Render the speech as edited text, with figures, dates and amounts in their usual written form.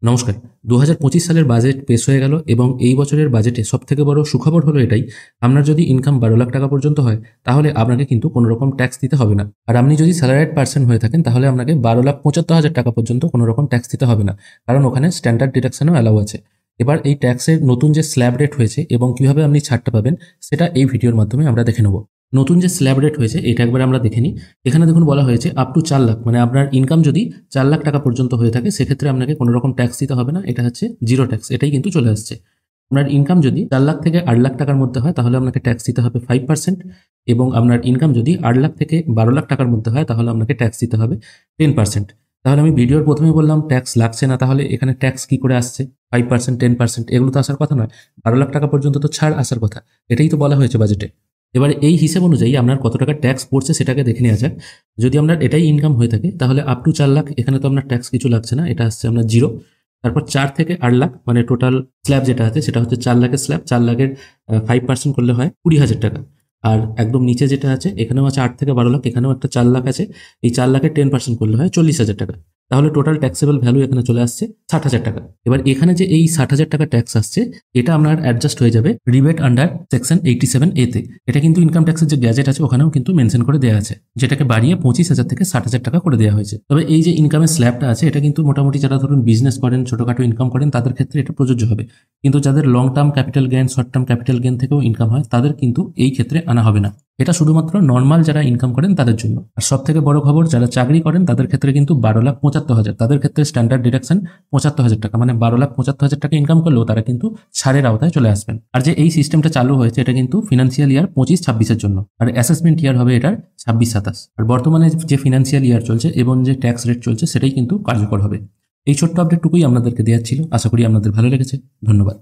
নমস্কার। ২০২৫ সালের বাজেট পেশ হয়ে গেল এবং এই বছরের বাজেটে সবথেকে বড় সুখবর হলো এটাই, আপনার যদি ইনকাম ১২ লাখ টাকা পর্যন্ত হয় তাহলে আপনাকে কিন্তু কোনো রকম ট্যাক্স দিতে হবে না। আর আপনি যদি স্যালারিড পার্সন হয়ে থাকেন তাহলে আপনাকে ১২,৭৫,০০০ টাকা পর্যন্ত কোনো রকম ট্যাক্স দিতে হবে না, কারণ ওখানে স্ট্যান্ডার্ড ডিডাকশনও অ্যালাউ আছে। এবার এই ট্যাক্সের নতুন যে স্ল্যাব রেট হয়েছে এবং কিভাবে আপনি ছাড়টা পাবেন সেটা এই ভিডিওর মাধ্যমে আমরা দেখে নেব। নতুন যে স্ল্যাব রেট হয়েছে এটা একবার আমরা দেখে নিই। এখানে দেখুন বলা হয়েছে আপ টু ৪ লাখ, মানে আপনার ইনকাম যদি ৪ লাখ টাকা পর্যন্ত হয়ে থাকে সেক্ষেত্রে আপনাকে কোনো রকম ট্যাক্স দিতে হবে না। এটা হচ্ছে জিরো ট্যাক্স, এটাই কিন্তু চলে আসছে। আপনার ইনকাম যদি ৪ লাখ থেকে ৮ লাখ টাকার মধ্যে হয় তাহলে আপনাকে ট্যাক্স দিতে হবে 5%, এবং আপনার ইনকাম যদি ৮ লাখ থেকে ১২ লাখ টাকার মধ্যে হয় তাহলে আপনাকে ট্যাক্স দিতে হবে 10%। তাহলে আমি ভিডিওর প্রথমে বললাম ট্যাক্স লাগছে না, তাহলে এখানে ট্যাক্স কি করে আসছে? 5%, 10% এগুলো তো আসার কথা নয়। ১২ লাখ টাকা পর্যন্ত তো ছাড় আসার কথা, এটাই তো বলা হয়েছে বাজেটে। এবার এই হিসাব অনুযায়ী আপনার কত টাকা ট্যাক্স পড়ছে সেটাকে দেখে নেওয়া যাক। যদি আপনার এটাই ইনকাম হয়ে থাকে তাহলে আপ টু ৪ লাখ, এখানে তো আপনার ট্যাক্স কিছু লাগছে না, এটা আসছে আপনার জিরো। তারপর ৪ থেকে ৮ লাখ, মানে টোটাল স্ল্যাব যেটা আছে সেটা হচ্ছে ৪ লাখের স্ল্যাব। ৪ লাখের 5% করলে হয় ২০,০০০ টাকা। আর একদম নিচে যেটা আছে এখানেও আছে ৮ থেকে ১২ লাখ, এখানেও একটা ৪ লাখ আছে। এই ৪ লাখের 10% করলে হয় ৪০,০০০ টাকা। তাহলে টোটাল ট্যাক্সেবল ভ্যালু এখানে চলে আসছে ৬০,০০০ টাকা। এবার এখানে যে এই ৬০,০০০ টাকা ট্যাক্স আসছে এটা আপনার অ্যাডজাস্ট হয়ে যাবে রিবেট আন্ডার সেকশন 87A তে। এটা কিন্তু ইনকাম ট্যাক্সের যে গ্যাজেট আছে ওখানেও কিন্তু মেনশন করে দেওয়া আছে, যেটাকে বাড়িয়ে ২৫,০০০ থেকে ৬০,০০০ টাকা করে দেওয়া হয়েছে। তবে এই যে ইনকামের স্ল্যাবটা আছে এটা কিন্তু মোটামুটি যারা ধরুন বিজনেস করেন, ছোটখাটো ইনকাম করেন তাদের ক্ষেত্রে এটা প্রযোজ্য হবে। কিন্তু যাদের long term capital gain, short term capital gain থেকেও ইনকাম হয় তাদের কিন্তু এই ক্ষেত্রে আনা হবে না। এটা শুধুমাত্র নর্মাল যারা ইনকাম করেন তাদের জন্য। আর সব থেকে বড় খবর, যারা চাকরি করেন তাদের ক্ষেত্রে কিন্তু ১২,৭৫,০০০, তাদের ক্ষেত্রে স্ট্যান্ডার্ড ডিডাকশন ৭৫,০০০ টাকা, মানে ১২,৭৫,০০০ টাকা ইনকাম করলেও তারা কিন্তু ছাড়ের আওতায় চলে আসবেন। আর যে এই সিস্টেমটা চালু হয়েছে এটা কিন্তু ফিনান্সিয়াল ইয়ার ২৫-২৬-এর জন্য, আর অ্যাসেসমেন্ট ইয়ার হবে এটার ২৬-২৭। আর বর্তমানে যে ফিনান্সিয়াল ইয়ার চলছে এবং যে ট্যাক্স রেট চলছে সেটাই কিন্তু কার্যকর হবে। এই ছোট্ট আপডেটটুকুই আপনাদেরকে দেওয়ার ছিল। আশা করি আপনাদের ভালো লেগেছে। ধন্যবাদ।